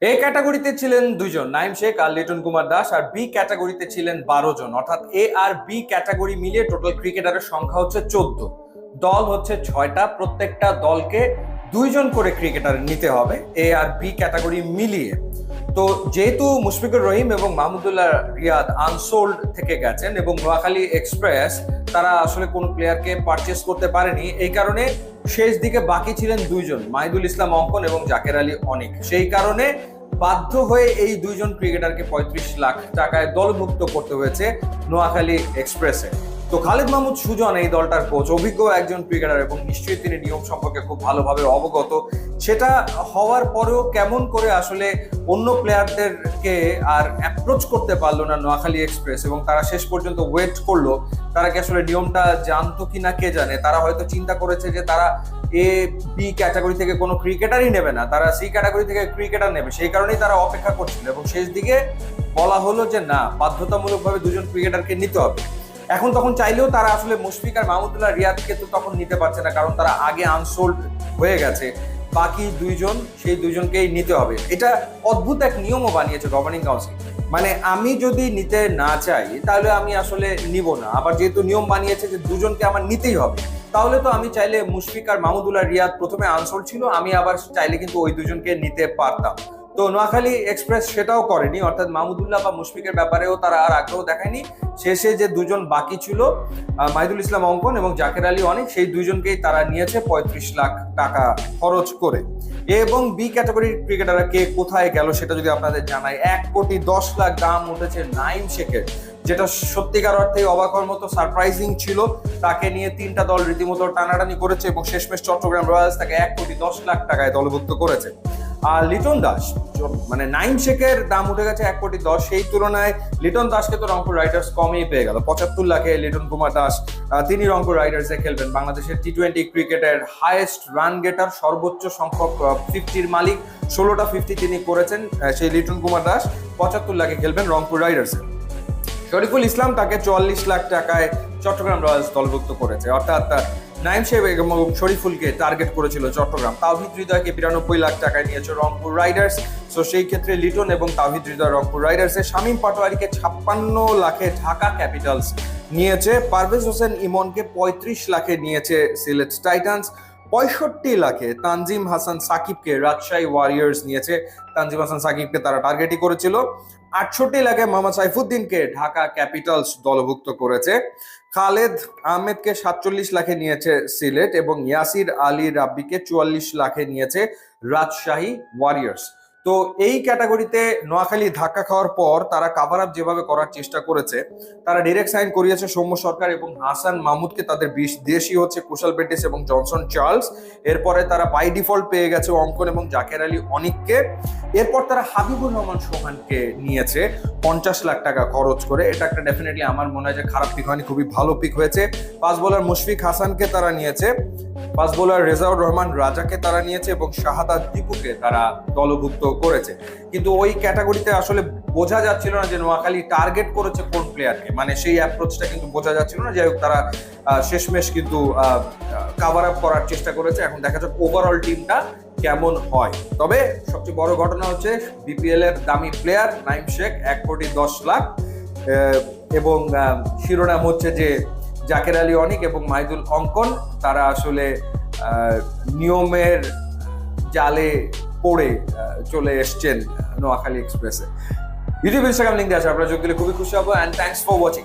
এ ক্যাটাগরিতে ছিলেন দুইজন, নাইম শেখ আর লিটন কুমার দাস। আর বি ক্যাটাগরিতে ছিলেন 12 জন, অর্থাৎ এ আর বি ক্যাটাগরি মিলিয়ে টোটাল ক্রিকেটারের সংখ্যা হচ্ছে 14। দল হচ্ছে 6টা, প্রত্যেকটা দলকে 2জন করে ক্রিকেটার নিতে হবে এ আর বি ক্যাটাগরি মিলিয়ে। তো যেহেতু মুশফিকুর রহিম এবং মাহমুদুল্লাহ রিয়াদ আনসোল্ড থেকে গেছেন এবং নোয়াখালী এক্সপ্রেস তারা আসলে কোন প্লেয়ারকে পারচেস করতে পারেনি, এই কারণে শেষ দিকে বাকি ছিলেন 2জন, মাহিদুল ইসলাম অঙ্কন এবং জাকের আলী অনিক। সেই কারণে বাধ্য হয়ে এই 2জন ক্রিকেটারকে 35 লাখ টাকায় দলভুক্ত করতে হয়েছে নোয়াখালী এক্সপ্রেসে। তো খালিদ মাহমুদ সুজন এই দলটার কোচ, অভিজ্ঞ একজন ক্রিকেটার এবং নিশ্চয়ই তিনি নিয়ম সম্পর্কে খুব ভালোভাবে অবগত। সেটা হওয়ার পরেও কেমন করে আসলে অন্য প্লেয়ারদেরকে আর অ্যাপ্রোচ করতে পারলো না নোয়াখালী এক্সপ্রেস, এবং তারা শেষ পর্যন্ত ওয়েট করলো। তারা কি আসলে নিয়মটা জানতো কিনা কে জানে। তারা হয়তো চিন্তা করেছে যে তারা এ বি ক্যাটাগরি থেকে কোনো ক্রিকেটারই নেবে না, তারা সি ক্যাটাগরি থেকে ক্রিকেটার নেবে, সেই কারণেই তারা অপেক্ষা করছিল। এবং শেষ দিকে বলা হলো যে না, বাধ্যতামূলকভাবে 2জন ক্রিকেটারকে নিতে হবে। এখন তখন চাইলেও তারা আসলে মুশফিক আর মাহমুদুল্লাহ রিয়াদকে তো তখন নিতে পারছে না, কারণ তারা আগে আনসোল্ড হয়ে গেছে। বাকি 2জন, সেই 2জনকেই নিতে হবে। এটা অদ্ভুত এক নিয়মও বানিয়েছে গভর্নিং কাউন্সিল। মানে আমি যদি নিতে না চাই তাহলে আমি আসলে নিব না, আবার যেহেতু নিয়ম বানিয়েছে যে 2জনকে আমার নিতেই হবে, তাহলে তো আমি চাইলে মুশফিক আর মাহমুদুল্লাহ রিয়াদ প্রথমে আনসোল্ড ছিল, আমি আবার চাইলে কিন্তু ওই 2জনকে নিতে পারতাম। তো নোয়াখালী এক্সপ্রেস সেটাও করেনি, অর্থাৎ মাহমুদুল্লাহ বা মুশফিকের ব্যাপারেও তারা আর আগ্রহ দেখায়নি। শেষে যে 2জন বাকি ছিল, মাহিদুল ইসলাম অঙ্কন এবং জাকের আলী অনেক, সেই 2জনকেই তারা নিয়েছে 35 লাখ টাকা খরচ করে। এবং বি ক্যাটাগরির ক্রিকেটাররা কে কোথায় গেল সেটা যদি আপনাদের জানাই, 1,10,00,000 দাম উঠেছে নাইম শেখের, যেটা সত্যিকার অর্থে অবাক হওয়ার মতো সারপ্রাইজিং ছিল। তাকে নিয়ে 3টা দল রীতিমতো টানাটানি করেছে এবং শেষমেশ চট্টগ্রাম রয়্যালস তাকে 1,10,00,000 টাকায় দলভুক্ত করেছে। আর লিটন দাস, মানে নাইম শেখের দাম উঠে গেছে 1,10,00,000, সেই তুলনায় লিটন দাসকে তো রংপুর রাইডার্স কমেই পেয়ে গেল 75 লাখে। লিটন কুমার দাস তিনি রংপুর রাইডার্সে খেলবেন। বাংলাদেশের টি-20 ক্রিকেটের হাইয়েস্ট রান গেটার, সর্বোচ্চ সংখ্যক 50-র মালিক, 16টা 50 তিনি করেছেন। সেই লিটন কুমার দাস 75 লাখে খেলবেন রংপুর রাইডার্সে। শরীফুল ইসলাম তাকে 44 লাখ টাকায় চট্টগ্রাম রয়্যালস দলভুক্ত করেছে, অর্থাৎ নাইম শেখ এবং শরীফুলকে টার্গেট করেছিল চট্টগ্রাম। তাওহিদ হৃদয়কে 92 লাখ টাকায় নিয়েছে রংপুর রাইডার্স। তো সেই ক্ষেত্রে লিটন এবং তাওহিদ হৃদয় রংপুর রাইডার্সে। শামীম পাটোয়ারিকে 56 লাখে ঢাকা ক্যাপিটালস নিয়েছে। পারভেজ হোসেন ইমনকে 35 লাখে নিয়েছে সিলেট টাইটান্স। 65 লাখে তানজিম হাসান সাকিবকে রাজশাহী ওয়ারিয়র্স নিয়েছে। তানজিম হাসান সাকিবকে তারা টার্গেটই করেছিল। 68 লাখে মোহাম্মদ সাইফুদ্দিনকে ঢাকা ক্যাপিটালস দলভুক্ত করেছে। খালেদ আহমেদকে 47 লাখে নিয়েছে সিলেট এবং ইয়াসির আলী রাব্বিকে 44 লাখে নিয়েছে রাজশাহী ওয়ারিয়র্স। তো এই ক্যাটাগরিতে নোয়াখালী ধাক্কা খাওয়ার পর তারা কাভার আপ যেভাবে করার চেষ্টা করেছে, তারা ডিরেক্ট সাইন করিয়েছে সৌম্য সরকার এবং হাসান মাহমুদকে। তাদের দেশি হচ্ছে কুশল পেটিস এবং জনসন চার্লস। এরপরে তারা বাই ডিফল্ট পেয়ে গেছে অঙ্কন এবং জাকের আলী অনিককে। এরপর তারা হাবিবুর রহমান সোহানকে নিয়েছে 50 লাখ টাকা খরচ করে। এটা একটা ডেফিনেটলি আমার মনে হয় যে খারাপ পিক হয়নি, খুবই ভালো পিক হয়েছে। ফাস্ট বোলার মুশফিক হাসানকে তারা নিয়েছে, ফাস্ট বোলার রেজাউর রহমান রাজাকে তারা নিয়েছে এবং শাহাদাত দীপুকে তারা দলভুক্ত করেছে। কিন্তু ওই ক্যাটাগরিতে আসলে বোঝা যাচ্ছিল না যে নোয়াখালী টার্গেট করেছে কোন প্লেয়ারকে, মানে সেই অ্যাপ্রোচটা কিন্তু বোঝা যাচ্ছিল না। যাই হোক, তারা শেষমেশ কিন্তু কাভার আপ করার চেষ্টা করেছে। এখন দেখা যাক ওভারঅল টিমটা কেমন হয়। তবে সবচেয়ে বড় ঘটনা হচ্ছে বিপিএল এর দামি প্লেয়ার নাইম শেখ 1,10,00,000 এবং শিরোনাম হচ্ছে যে জাকের আলী অনিক এবং মাহিদুল অঙ্কন তারা আসলে নিয়মের জালে পড়ে চলে এসছেন নোয়াখালী এক্সপ্রেসে। ইউটিউব ইনস্টাগ্রাম লিঙ্ক আছে, আপনারা যোগ দিলে খুবই খুশি হবো। And thanks for watching.